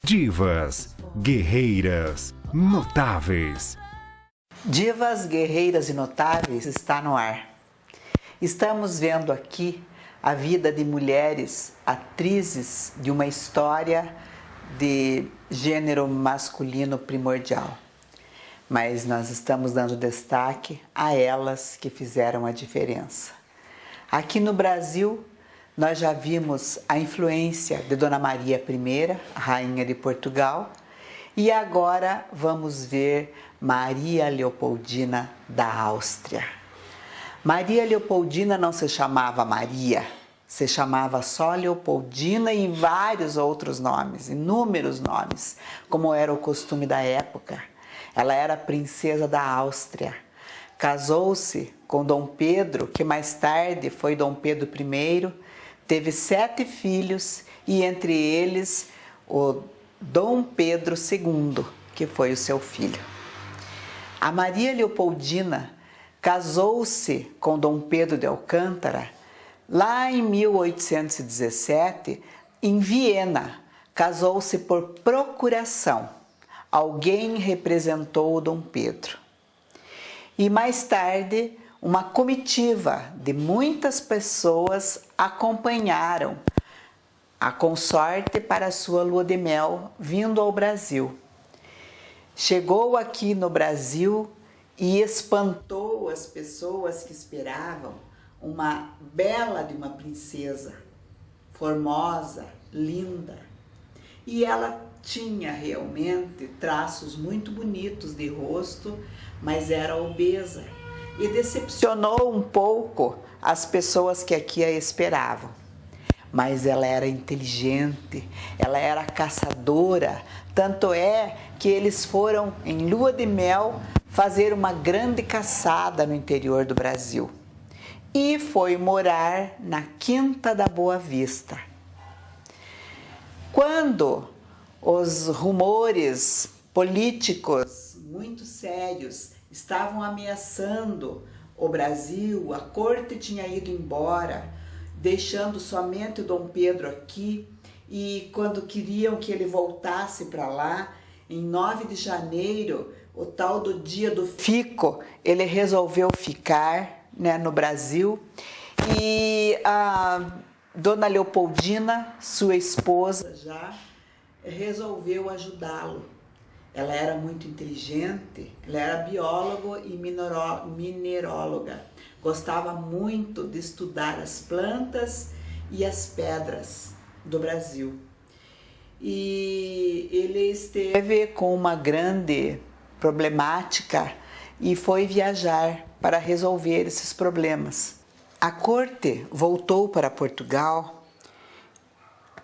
Divas, guerreiras, notáveis. Divas, guerreiras e notáveis está no ar. Estamos vendo aqui a vida de mulheres atrizes de uma história de gênero masculino primordial. Mas nós estamos dando destaque a elas que fizeram a diferença. Aqui no Brasil, nós já vimos a influência de Dona Maria I, rainha de Portugal, e agora vamos ver Maria Leopoldina da Áustria. Maria Leopoldina não se chamava Maria, se chamava só Leopoldina e vários outros nomes, inúmeros nomes, como era o costume da época. Ela era princesa da Áustria. Casou-se com Dom Pedro, que mais tarde foi Dom Pedro I, teve 7 filhos e entre eles o Dom Pedro II, que foi o seu filho. A Maria Leopoldina casou-se com Dom Pedro de Alcântara lá em 1817, em Viena. Casou-se por procuração. Alguém representou o Dom Pedro. E mais tarde, uma comitiva de muitas pessoas acompanharam a consorte para sua lua de mel, vindo ao Brasil. Chegou aqui no Brasil e espantou as pessoas que esperavam uma bela de uma princesa, formosa, linda. E ela tinha realmente traços muito bonitos de rosto, mas era obesa e decepcionou um pouco as pessoas que aqui a esperavam. Mas ela era inteligente, ela era caçadora, tanto é que eles foram em lua de mel fazer uma grande caçada no interior do Brasil. E foi morar na Quinta da Boa Vista. Quando os rumores políticos muito sérios estavam ameaçando o Brasil, a corte tinha ido embora, deixando somente o Dom Pedro aqui, e quando queriam que ele voltasse para lá, em 9 de janeiro, o tal do dia do fico, ele resolveu ficar, no Brasil, e a Dona Leopoldina, sua esposa já, resolveu ajudá-lo. Ela era muito inteligente, ela era bióloga e mineróloga. Gostava muito de estudar as plantas e as pedras do Brasil. E ele esteve com uma grande problemática e foi viajar para resolver esses problemas. A corte voltou para Portugal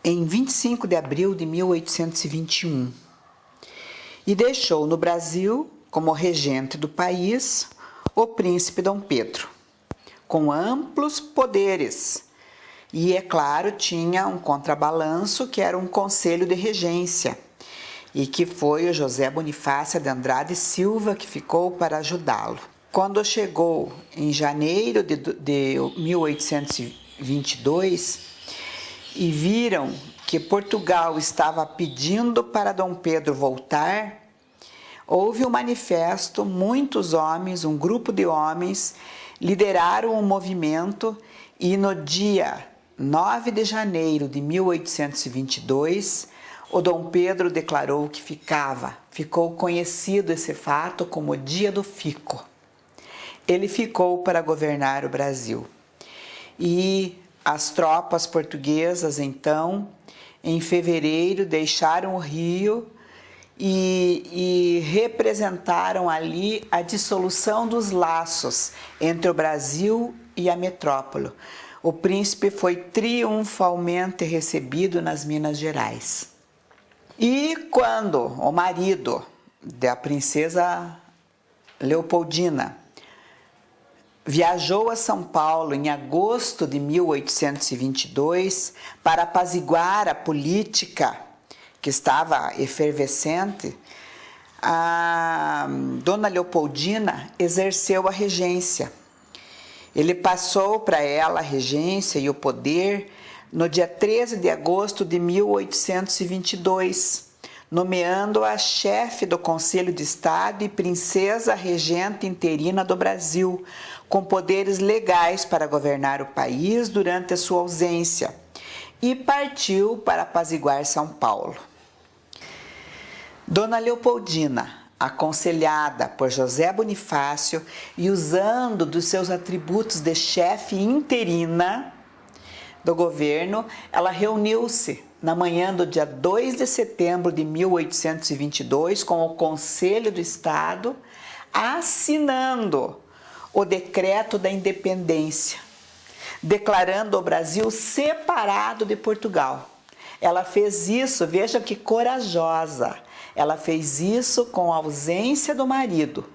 em 25 de abril de 1821 e deixou no Brasil, como regente do país, o príncipe Dom Pedro, com amplos poderes. E, é claro, tinha um contrabalanço que era um conselho de regência, e que foi o José Bonifácio de Andrade Silva que ficou para ajudá-lo. Quando chegou em janeiro de 1822 e viram que Portugal estava pedindo para Dom Pedro voltar, houve um manifesto, muitos homens, um grupo de homens, lideraram um movimento e no dia 9 de janeiro de 1822, o Dom Pedro declarou que ficou conhecido esse fato como Dia do Fico. Ele ficou para governar o Brasil. E as tropas portuguesas, então, em fevereiro, deixaram o Rio e representaram ali a dissolução dos laços entre o Brasil e a metrópole. O príncipe foi triunfalmente recebido nas Minas Gerais. E quando o marido da princesa Leopoldina viajou a São Paulo em agosto de 1822 para apaziguar a política que estava efervescente, a Dona Leopoldina exerceu a regência. Ele passou para ela a regência e o poder no dia 13 de agosto de 1822, nomeando-a chefe do Conselho de Estado e princesa regente interina do Brasil, com poderes legais para governar o país durante a sua ausência, e partiu para apaziguar São Paulo. Dona Leopoldina, aconselhada por José Bonifácio e usando dos seus atributos de chefe interina do governo, ela reuniu-se na manhã do dia 2 de setembro de 1822 com o Conselho do Estado, assinando o Decreto da Independência, declarando o Brasil separado de Portugal. Ela fez isso, veja que corajosa, ela fez isso com a ausência do marido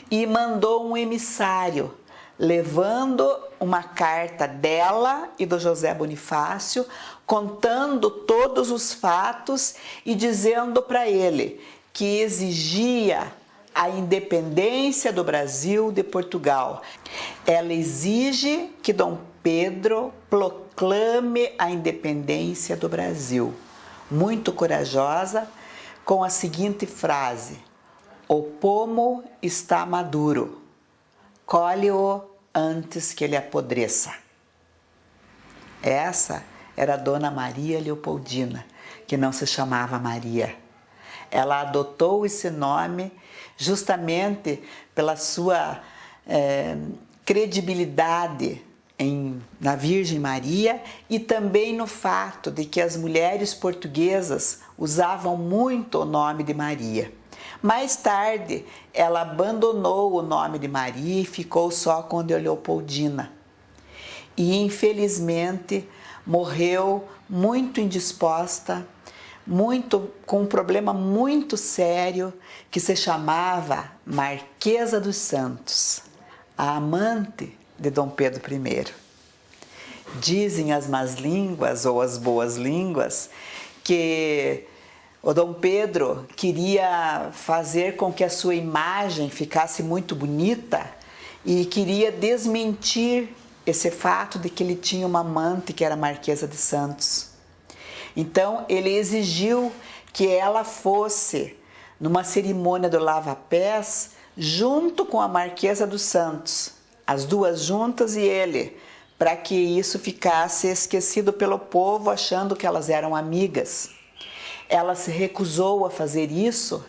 e mandou um emissário, levando uma carta dela e do José Bonifácio, contando todos os fatos e dizendo para ele que exigia a independência do Brasil de Portugal. Ela exige que Dom Pedro proclame a independência do Brasil. Muito corajosa, com a seguinte frase: o pomo está maduro, colhe-o antes que ele apodreça. Essa era a Dona Maria Leopoldina, que não se chamava Maria. Ela adotou esse nome justamente pela sua credibilidade na Virgem Maria e também no fato de que as mulheres portuguesas usavam muito o nome de Maria. Mais tarde, ela abandonou o nome de Maria e ficou só com de Leopoldina. E, infelizmente, morreu muito indisposta, com um problema muito sério, que se chamava Marquesa dos Santos, a amante de Dom Pedro I. Dizem as más línguas ou as boas línguas que o Dom Pedro queria fazer com que a sua imagem ficasse muito bonita e queria desmentir esse fato de que ele tinha uma amante que era a Marquesa de Santos. Então, ele exigiu que ela fosse numa cerimônia do lava-pés junto com a Marquesa dos Santos, as duas juntas e ele, para que isso ficasse esquecido pelo povo, achando que elas eram amigas. Ela se recusou a fazer isso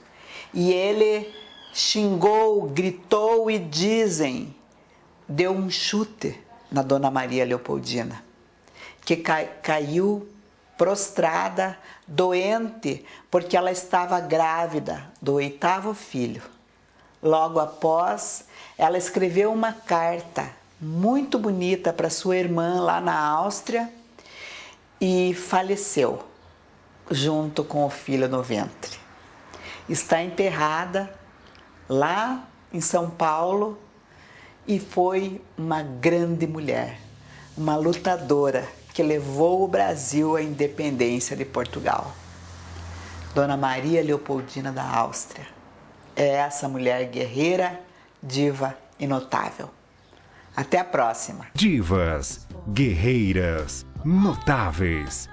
e ele xingou, gritou e deu um chute na Dona Maria Leopoldina, que caiu prostrada, doente, porque ela estava grávida do 8º filho. Logo após, ela escreveu uma carta muito bonita para sua irmã lá na Áustria e faleceu junto com o filho no ventre. Está enterrada lá em São Paulo e foi uma grande mulher, uma lutadora que levou o Brasil à independência de Portugal. Dona Maria Leopoldina da Áustria é essa mulher guerreira, diva e notável. Até a próxima. Divas, guerreiras, notáveis.